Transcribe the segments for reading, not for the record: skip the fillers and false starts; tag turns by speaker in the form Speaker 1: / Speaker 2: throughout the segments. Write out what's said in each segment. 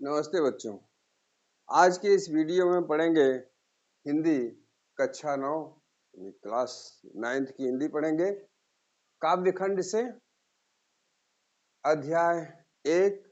Speaker 1: नमस्ते बच्चों। आज के इस वीडियो में पढ़ेंगे हिंदी कक्षा 9 क्लास 9th की हिंदी पढ़ेंगे। काव्य खंड से अध्याय 1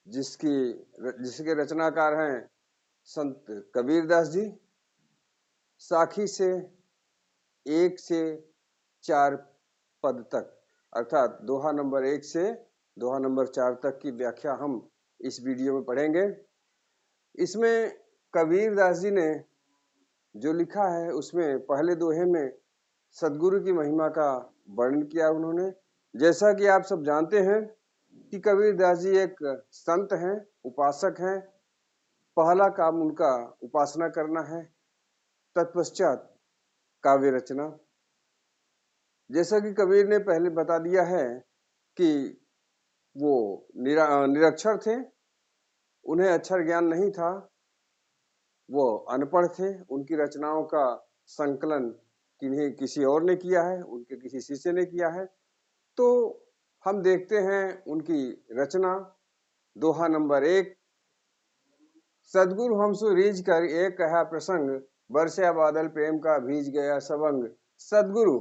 Speaker 1: जिसके रचनाकार हैं संत कबीरदास जी। साखी से 1 से 4 पद तक अर्थात दोहा नंबर 1 से दोहा नंबर 4 तक की व्याख्या हम इस वीडियो में पढ़ेंगे। इसमें कबीरदास जी ने जो लिखा है उसमें पहले दोहे में सदगुरु की महिमा का वर्णन किया उन्होंने। जैसा कि आप सब जानते हैं कि कबीरदास जी एक संत हैं, उपासक हैं। पहला काम उनका उपासना करना है, तत्पश्चात काव्य रचना। जैसा कि कबीर ने पहले बता दिया है कि वो निरक्षर थे, उन्हें अक्षर ज्ञान नहीं था, वो अनपढ़ थे। उनकी रचनाओं का संकलन किसी और ने किया है, उनके किसी शिष्य ने किया है। तो हम देखते हैं उनकी रचना। दोहा नंबर 1, सदगुरु हमसु रीझ कर एक कहा प्रसंग, बरसा बादल प्रेम का भीज गया सबंग। सदगुरु,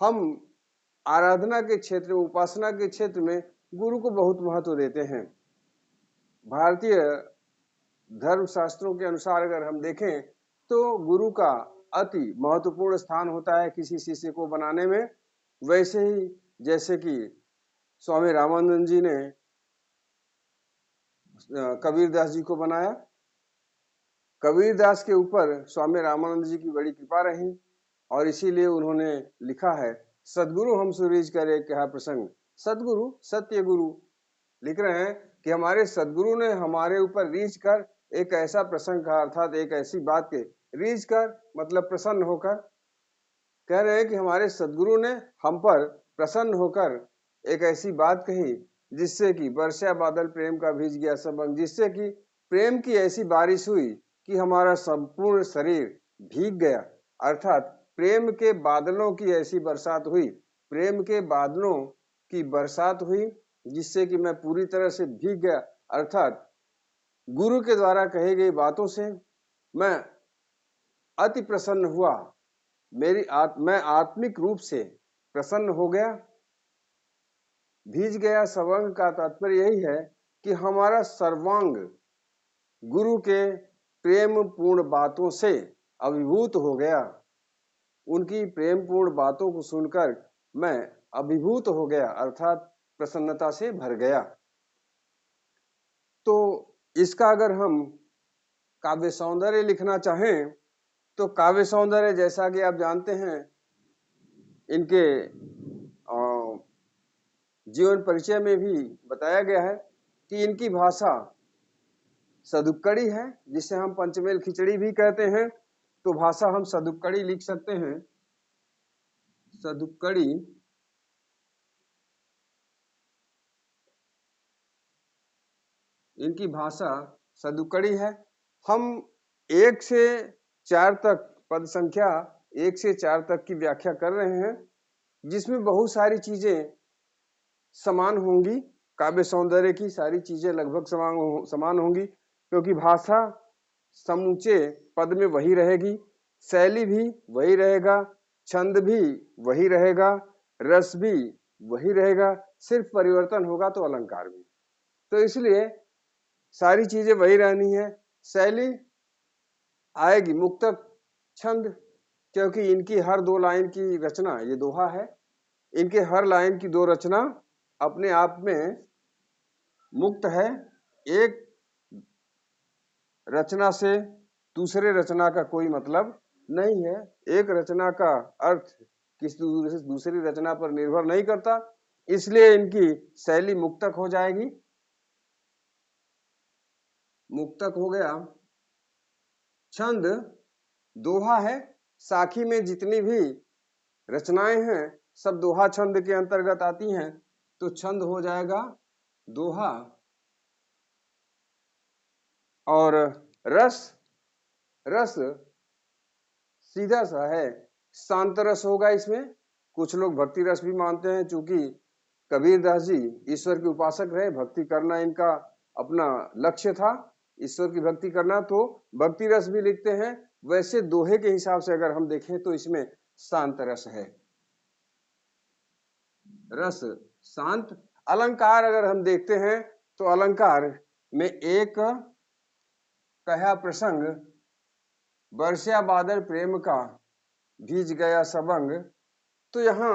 Speaker 1: हम आराधना के क्षेत्र में, उपासना के क्षेत्र में गुरु को बहुत महत्व देते हैं। भारतीय धर्म शास्त्रों के अनुसार अगर हम देखें तो गुरु का अति महत्वपूर्ण स्थान होता है किसी शिष्य को बनाने में। वैसे ही जैसे कि स्वामी रामानंद जी ने कबीरदास जी को बनाया, कबीरदास के ऊपर स्वामी रामानंद जी की बड़ी कृपा रही और इसीलिए उन्होंने लिखा है, सदगुरु हम सुरीज करे कहा प्रसंग। सदगुरु, सत्य गुरु लिख रहे हैं कि हमारे सदगुरु ने हमारे ऊपर रीझ कर एक ऐसा प्रसंग कहा, अर्थात एक ऐसी बात के रीझ कर मतलब प्रसन्न होकर। कह रहे हैं कि हमारे सदगुरु ने हम पर प्रसन्न होकर एक ऐसी बात कही जिससे कि बरसा बादल प्रेम का भीज गया सबंग, जिससे कि प्रेम की ऐसी बारिश हुई कि हमारा संपूर्ण शरीर भीग गया। अर्थात प्रेम के बादलों की ऐसी बरसात हुई, प्रेम के बादलों की बरसात हुई जिससे कि मैं पूरी तरह से भीग गया। अर्थात गुरु के द्वारा कही गई बातों से मैं अति प्रसन्न हुआ, मैं आत्मिक रूप से प्रसन्न हो गया। भीज गया सर्वांग का तात्पर्य यही है कि हमारा सर्वांग गुरु के प्रेम पूर्ण बातों से अभिभूत हो गया। उनकी प्रेम पूर्ण बातों को सुनकर मैं अभिभूत हो गया, अर्थात प्रसन्नता से भर गया। तो इसका अगर हम काव्य सौंदर्य लिखना चाहें तो काव्य सौंदर्य, जैसा कि आप जानते हैं, इनके जीवन परिचय में भी बताया गया है कि इनकी भाषा सदुक्कड़ी है, जिसे हम पंचमेल खिचड़ी भी कहते हैं। तो भाषा हम सदुक्कड़ी लिख सकते हैं, सदुक्कड़ी। इनकी भाषा सदुक्कड़ी है। हम 1 से 4 तक, पद संख्या 1 से 4 तक की व्याख्या कर रहे हैं, जिसमें बहुत सारी चीजें समान होंगी। काव्य सौंदर्य की सारी चीजें लगभग समान होंगी, क्योंकि भाषा समूचे पद में वही रहेगी, शैली भी वही रहेगा, छंद भी वही रहेगा, रस भी वही रहेगा, सिर्फ परिवर्तन होगा तो अलंकार भी। तो इसलिए सारी चीजें वही रहनी है। शैली आएगी मुक्तक छंद, क्योंकि इनकी हर 2 लाइन की रचना, ये दोहा है, इनके हर लाइन की 2 रचना अपने आप में मुक्त है। एक रचना से दूसरे रचना का कोई मतलब नहीं है। एक रचना का अर्थ किसी दूसरी रचना पर निर्भर नहीं करता, इसलिए इनकी शैली मुक्तक हो जाएगी। मुक्तक हो गया। छंद दोहा है। साखी में जितनी भी रचनाएं हैं सब दोहा छंद के अंतर्गत आती हैं, तो छंद हो जाएगा दोहा। और रस, रस सीधा सा है, शांत रस होगा इसमें। कुछ लोग भक्ति रस भी मानते हैं, चूंकि कबीरदास जी ईश्वर के उपासक रहे, भक्ति करना इनका अपना लक्ष्य था, ईश्वर की भक्ति करना, तो भक्ति रस भी लिखते हैं। वैसे दोहे के हिसाब से अगर हम देखें तो इसमें शांत रस है, रस शांत। अलंकार अगर हम देखते हैं तो अलंकार में एक कहा प्रसंग, बरसिया बादल प्रेम का भीज गया सबंग, तो यहाँ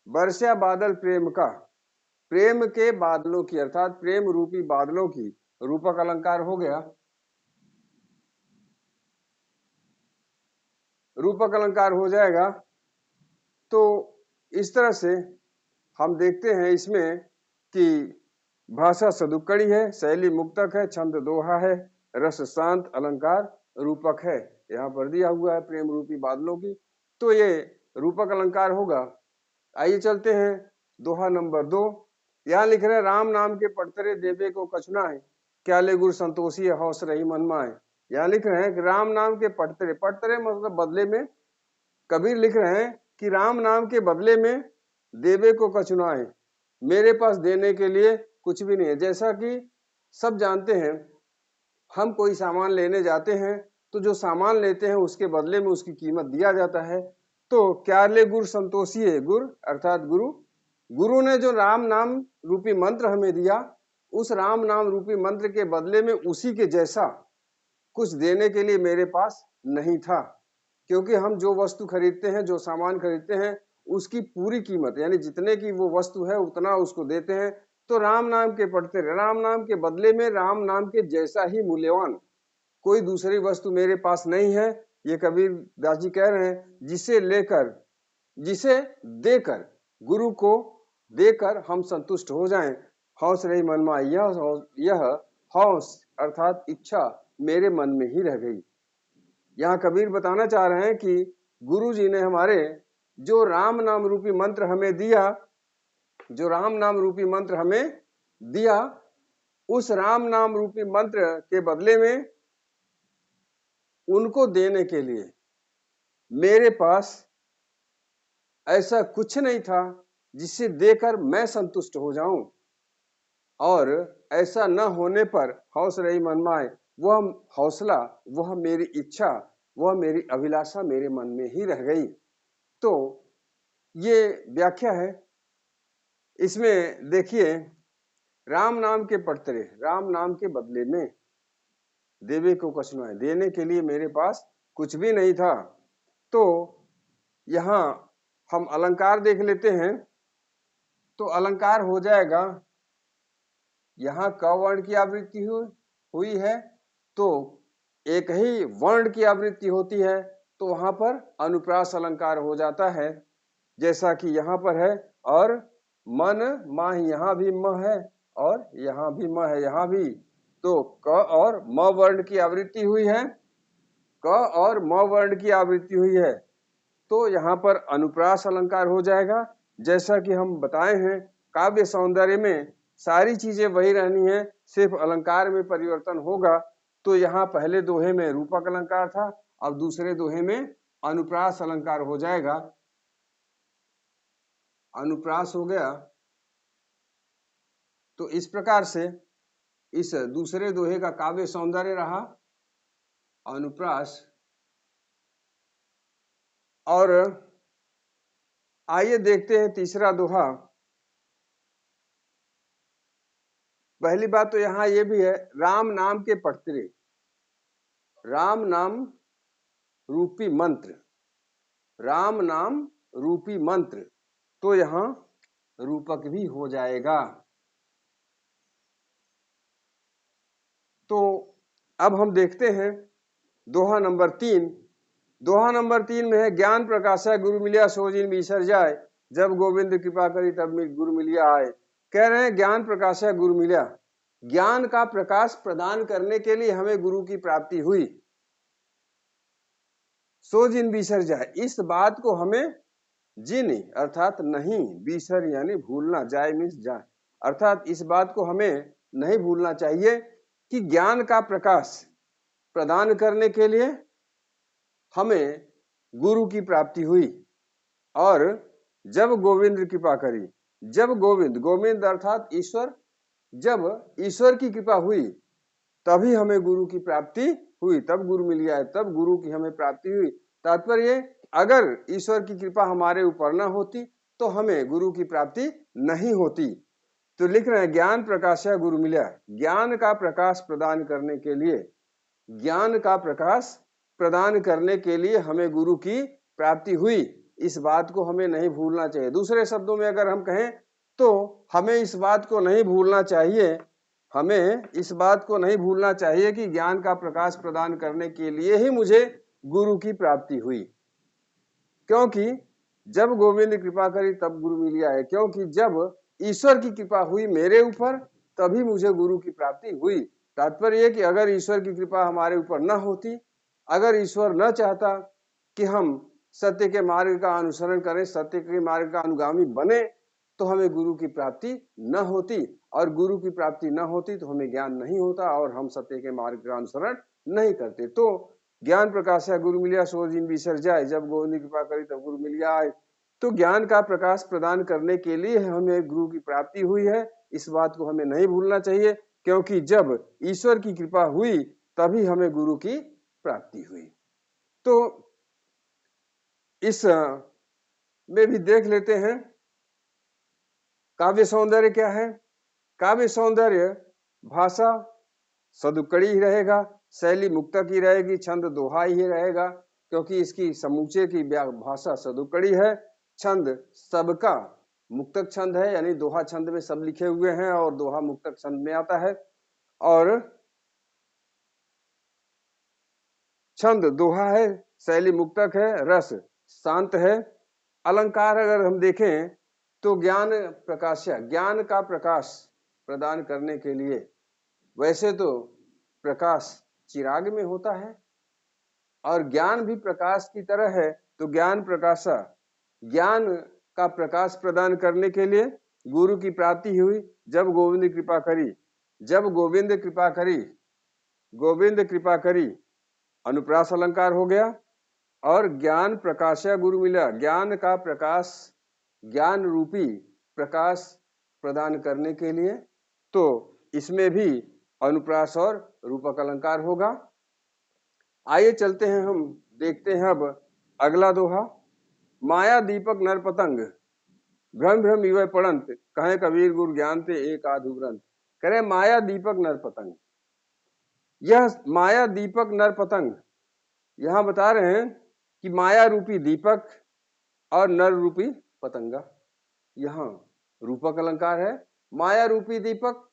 Speaker 1: बरसिया बादल प्रेम का, प्रेम के बादलों की अर्थात प्रेम रूपी बादलों की रूपक अलंकार हो गया, रूपक अलंकार हो जाएगा। तो इस तरह से हम देखते हैं इसमें कि भाषा सदुक्कड़ी है, शैली मुक्तक है, छंद दोहा है, रस शांत, अलंकार रूपक है। यहाँ पर दिया हुआ है प्रेम रूपी बादलों की, तो ये रूपक अलंकार होगा। आइए चलते हैं दोहा नंबर 2। यहाँ लिख रहे हैं, राम नाम के पटतरे देवे को कछुनाए, क्या ले गुरु संतोषी हौस रही मन माए। यहाँ लिख रहे हैं कि राम नाम के पटतरे, पटतरे मतलब बदले में, कबीर लिख रहे हैं कि राम नाम के बदले में देवे को कछुनाए, मेरे पास देने के लिए कुछ भी नहीं है। जैसा कि सब जानते हैं, हम कोई सामान लेने जाते हैं तो जो सामान लेते हैं उसके बदले में उसकी कीमत दिया जाता है। तो क्या ले गुरु संतोषी है, गुरु अर्थात गुरु, गुरु ने जो राम नाम रूपी मंत्र हमें दिया, उस राम नाम रूपी मंत्र के बदले में उसी के जैसा कुछ देने के लिए मेरे पास नहीं था, क्योंकि हम जो वस्तु खरीदते हैं, जो सामान खरीदते हैं, उसकी पूरी कीमत यानी जितने की वो वस्तु है उतना उसको देते हैं। तो राम नाम के पढ़ते रहे, राम नाम के बदले में राम नाम के जैसा ही मूल्यवान कोई दूसरी वस्तु मेरे पास नहीं है। ये कबीर दास जी कह रहे हैं, जिसे लेकर, जिसे देकर, गुरु को देकर हम संतुष्ट हो जाएं, हौस रही मन में, यह हौस अर्थात इच्छा मेरे मन में ही रह गई। यहाँ कबीर बताना चाह रहे हैं कि गुरु जी ने हमारे जो राम नाम रूपी मंत्र हमें दिया, जो राम नाम रूपी मंत्र हमें दिया, उस राम नाम रूपी मंत्र के बदले में उनको देने के लिए मेरे पास ऐसा कुछ नहीं था जिसे देकर मैं संतुष्ट हो जाऊं, और ऐसा न होने पर हौस रही मनमाए, वह हौसला, वह मेरी इच्छा, वह मेरी अभिलाषा मेरे मन में ही रह गई। तो ये व्याख्या है। इसमें देखिए, राम नाम के पटतरे, राम नाम के बदले में देवे को कछुनाए, देने के लिए मेरे पास कुछ भी नहीं था। तो यहाँ हम अलंकार देख लेते हैं, तो अलंकार हो जाएगा, यहाँ क वर्ण की आवृत्ति हुई है, तो एक ही वर्ण की आवृत्ति होती है, तो वहां पर अनुप्रास अलंकार हो जाता है, जैसा कि यहाँ पर है। और मन माह, यहाँ भी म है और यहाँ भी म है, यहाँ भी तो क और म वर्ण की आवृत्ति हुई है, क और म वर्ण की आवृत्ति हुई है, तो यहाँ पर अनुप्रास अलंकार हो जाएगा। जैसा कि हम बताए हैं, काव्य सौंदर्य में सारी चीजें वही रहनी है, सिर्फ अलंकार में परिवर्तन होगा। तो यहाँ पहले दोहे में रूपक अलंकार था, अब दूसरे दोहे में अनुप्रास अलंकार हो जाएगा। अनुप्रास हो गया। तो इस प्रकार से इस दूसरे दोहे का काव्य सौंदर्य रहा अनुप्रास। और आइए देखते हैं तीसरा दोहा। पहली बात तो यहाँ ये भी है, राम नाम के पटतरे, राम नाम रूपी मंत्र, राम नाम रूपी मंत्र, तो यहाँ रूपक भी हो जाएगा। तो अब हम देखते हैं दोहा नंबर 3। दोहा नंबर 3 में है, ज्ञान प्रकाशा गुरु मिलिया सो जिन बिसर जाए, जब गोविंद कृपा करी तब गुरु मिलिया आए। कह रहे हैं ज्ञान प्रकाशा गुरु मिलिया, ज्ञान का प्रकाश प्रदान करने के लिए हमें गुरु की प्राप्ति हुई। सो जिन बिसर जाए, इस बात को हमें जिन अर्थात नहीं, बिसर यानी भूलना, जाए मीन्स जाए, अर्थात इस बात को हमें नहीं भूलना चाहिए कि ज्ञान का प्रकाश प्रदान करने के लिए हमें गुरु की प्राप्ति हुई, और जब गोविंद कृपा करी, जब गोविंद, गोविंद अर्थात ईश्वर, जब ईश्वर की कृपा हुई तभी हमें गुरु की प्राप्ति हुई, तब गुरु मिल गया है, तब गुरु की हमें प्राप्ति हुई। तात्पर्य अगर ईश्वर की कृपा हमारे ऊपर न होती तो हमें गुरु की प्राप्ति नहीं होती। तो लिख रहे हैं ज्ञान प्रकाशा गुरु मिला। ज्ञान का प्रकाश प्रदान करने के लिए, ज्ञान का प्रकाश प्रदान करने के लिए हमें गुरु की प्राप्ति हुई, इस बात को हमें नहीं भूलना चाहिए। दूसरे शब्दों में अगर हम कहें तो हमें इस बात को नहीं भूलना चाहिए, हमें इस बात को नहीं भूलना चाहिए कि ज्ञान का प्रकाश प्रदान करने के लिए ही मुझे गुरु की प्राप्ति हुई, क्योंकि जब गोविंद कृपा करी तब गुरु मिल गया है। क्योंकि जब ईश्वर की कृपा हुई मेरे ऊपर तभी मुझे गुरु की प्राप्ति हुई। तात्पर्य कि अगर ईश्वर की कृपा हमारे ऊपर न होती, अगर ईश्वर न चाहता कि हम सत्य के मार्ग का अनुसरण करें, सत्य के मार्ग का अनुगामी बने, तो हमें गुरु की प्राप्ति न होती, और गुरु की प्राप्ति न होती तो हमें ज्ञान नहीं होता और हम सत्य के मार्ग का अनुसरण नहीं करते। तो ज्ञान प्रकाश है गुरु मिलिया सो जिन बिसर जाए, जब गोविंद की कृपा करी तब गुरु मिल गया। तो ज्ञान का प्रकाश प्रदान करने के लिए हमें गुरु की प्राप्ति हुई है, इस बात को हमें नहीं भूलना चाहिए, क्योंकि जब ईश्वर की कृपा हुई तभी हमें गुरु की प्राप्ति हुई। तो इस में भी देख लेते हैं काव्य सौंदर्य क्या है। काव्य सौंदर्य भाषा सदुक्कड़ी ही रहेगा, शैली मुक्तक ही रहेगी, छंद दोहा ही रहेगा, क्योंकि इसकी समूचे की भाषा सदुक्कड़ी है। छंद सबका मुक्तक छंद है, यानी दोहा छंद में सब लिखे हुए हैं और दोहा मुक्तक छंद में आता है। और छंद दोहा है, शैली मुक्तक है, रस शांत है। अलंकार अगर हम देखें तो ज्ञान प्रकाश, ज्ञान का प्रकाश प्रदान करने के लिए, वैसे तो प्रकाश चिराग में होता है और ज्ञान भी प्रकाश की तरह है, तो ज्ञान प्रकाशा, ज्ञान का प्रकाश प्रदान करने के लिए गुरु की प्राप्ति हुई जब गोविंद कृपा करी, जब गोविंद कृपा करी, गोविंद कृपा करी अनुप्रास अलंकार हो गया। और ज्ञान प्रकाशा गुरु मिला, ज्ञान का प्रकाश, ज्ञान रूपी प्रकाश प्रदान करने के लिए, तो इसमें भी अनुप्रास और रूपक अलंकार होगा। आइए चलते हैं, हम देखते हैं अब अगला दोहा। माया दीपक नर पतंग भ्रम भ्रम युवै पड़ंत, कहे कबीर गुरु ज्ञान ते एक आधु ग्रंथ। करे माया दीपक नर पतंग, यह माया दीपक नर पतंग यहां बता रहे हैं कि माया रूपी दीपक और नर रूपी पतंगा, यहां रूपक अलंकार है। माया रूपी दीपक,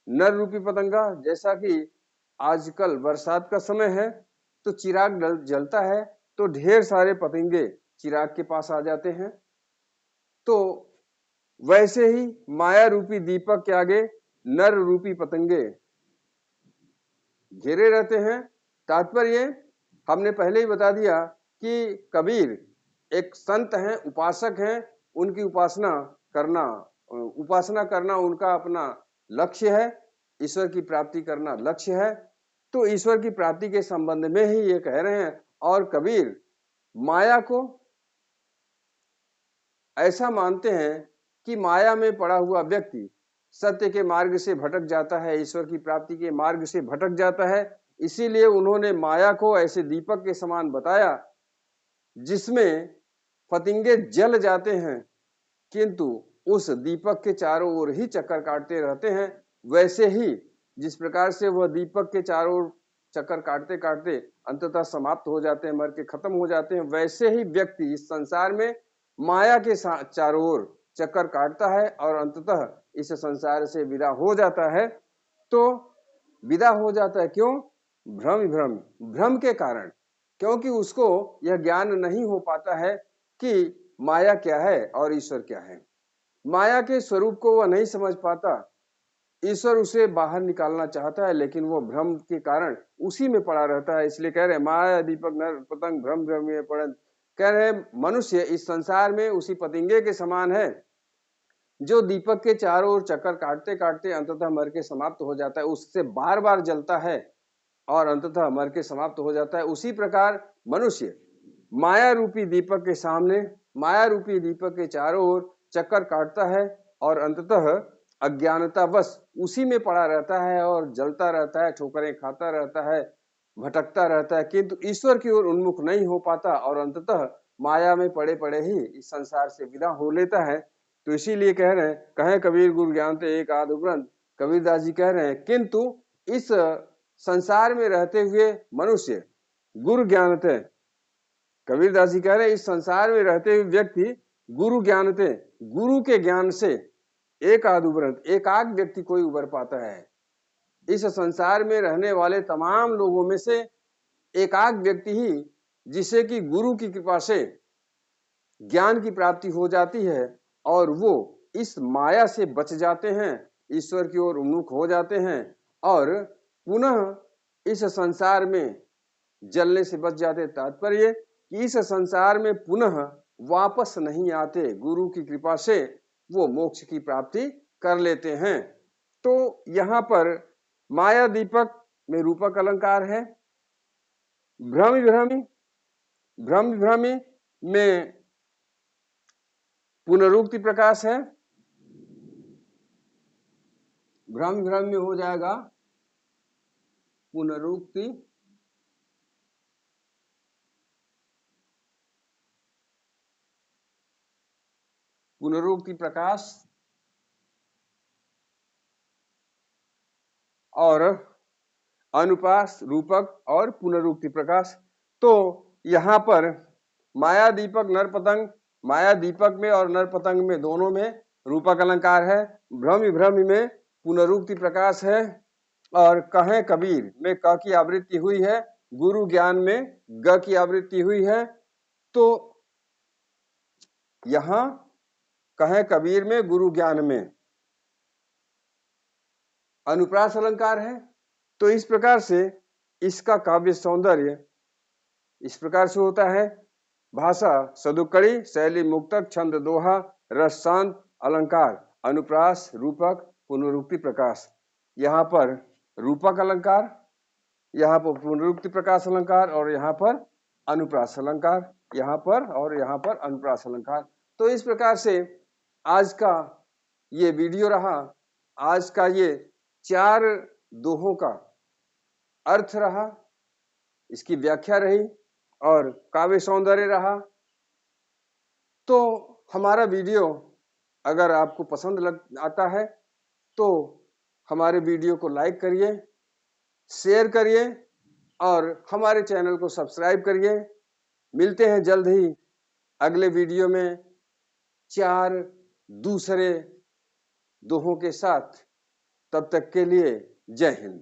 Speaker 1: नर रूपी पतंगा, जैसा कि आजकल बरसात का समय है तो चिराग जलता है तो ढेर सारे पतंगे चिराग के पास आ जाते हैं, तो वैसे ही माया रूपी दीपक के आगे नर रूपी पतंगे घेरे रहते हैं। तात्पर्य हमने पहले ही बता दिया कि कबीर एक संत हैं, उपासक हैं, उनकी उपासना करना उनका अपना लक्ष्य है, ईश्वर की प्राप्ति करना लक्ष्य है। तो ईश्वर की प्राप्ति के संबंध में ही ये कह रहे हैं। और कबीर माया को ऐसा मानते हैं कि माया में पड़ा हुआ व्यक्ति सत्य के मार्ग से भटक जाता है, ईश्वर की प्राप्ति के मार्ग से भटक जाता है। इसीलिए उन्होंने माया को ऐसे दीपक के समान बताया जिसमें पतंगे जल जाते हैं किंतु उस दीपक के चारों ओर ही चक्कर काटते रहते हैं। वैसे ही जिस प्रकार से वह दीपक के चारों ओर चक्कर काटते काटते अंततः समाप्त हो जाते हैं, मर के खत्म हो जाते हैं, वैसे ही व्यक्ति इस संसार में माया के चारों ओर चक्कर काटता है और अंततः इस संसार से विदा हो जाता है। तो विदा हो जाता है क्यों? भ्रम के कारण, क्योंकि उसको यह ज्ञान नहीं हो पाता है कि माया क्या है और ईश्वर क्या है। माया के स्वरूप को वह नहीं समझ पाता, ईश्वर उसे बाहर निकालना चाहता है लेकिन वो भ्रम के कारण उसी में पड़ा रहता है। इसलिए कह रहे माया दीपक नर पतंग भ्रम भ्रम में पड़न। कह रहे मनुष्य इस संसार में उसी पतंगे के समान है जो दीपक के चारों ओर चक्कर काटते काटते अंततः मर के समाप्त हो जाता है, उससे बार बार जलता है और अंततः मर के समाप्त हो जाता है। उसी प्रकार मनुष्य माया रूपी दीपक के सामने, माया रूपी दीपक के चारों ओर चक्कर काटता है और अंततः अज्ञानतावश उसी में पड़ा रहता है और जलता रहता है, ठोकरें खाता रहता है, भटकता रहता है, किंतु ईश्वर की ओर उन्मुख नहीं हो पाता और अंततः माया में पड़े पड़े ही इस संसार से विदा हो लेता है। तो इसीलिए कह रहे हैं, कहे कबीर गुरु ज्ञानते एक आध उपरंत। कबीरदास जी कह रहे हैं किंतु इस संसार में रहते हुए मनुष्य गुरु ज्ञानते, कबीरदास जी कह रहे हैं इस संसार में रहते हुए व्यक्ति गुरु ज्ञानते, गुरु के ज्ञान से एक आध उपरंत, एकाक व्यक्ति कोई उबर पाता है। इस संसार में रहने वाले तमाम लोगों में से एकाक व्यक्ति ही जिसे कि गुरु की कृपा से ज्ञान की प्राप्ति हो जाती है और वो इस माया से बच जाते हैं, ईश्वर की ओर उन्मुख हो जाते हैं और पुनः इस संसार में जलने से बच जाते। तात्पर्य कि इस संसार में पुनः वापस नहीं आते, गुरु की कृपा से वो मोक्ष की प्राप्ति कर लेते हैं। तो यहाँ पर माया दीपक में रूपक अलंकार है, भ्रम विभ्रमी, भ्रम विभ्रमी में पुनरुक्ति प्रकाश है, भ्रम विभ्रम में हो जाएगा पुनरुक्ति पुनरुक्ति प्रकाश और अनुपास रूपक और पुनरुक्ति प्रकाश। तो यहाँ पर माया दीपक नर पतंग, माया दीपक में और नर पतंग में दोनों में रूपक अलंकार है, भ्रम विभ्रम में पुनरुक्ति प्रकाश है और कहे कबीर में क की आवृत्ति हुई है, गुरु ज्ञान में ग की आवृत्ति हुई है। तो यहाँ कहे कबीर में गुरु ज्ञान में अनुप्रास अलंकार है। तो इस प्रकार से इसका काव्य सौंदर्य इस प्रकार से होता है, भाषा सदुकड़ी, शैली मुक्तक, छंद दोहा, रस शांत, अलंकार अनुप्रास, रूपक, पुनरुक्ति प्रकाश। यहाँ पर रूपक अलंकार, यहाँ पर पुनरुक्ति प्रकाश अलंकार और यहाँ पर अनुप्रास अलंकार, यहाँ पर और यहाँ पर अनुप्रास अलंकार। तो इस प्रकार से आज का ये वीडियो रहा, आज का ये 4 दोहों का अर्थ रहा, इसकी व्याख्या रही और काव्य सौंदर्य रहा। तो हमारा वीडियो अगर आपको पसंद आता है तो हमारे वीडियो को लाइक करिए, शेयर करिए और हमारे चैनल को सब्सक्राइब करिए। मिलते हैं जल्द ही अगले वीडियो में 4 दूसरे दोहों के साथ। तब तक के लिए जय हिंद।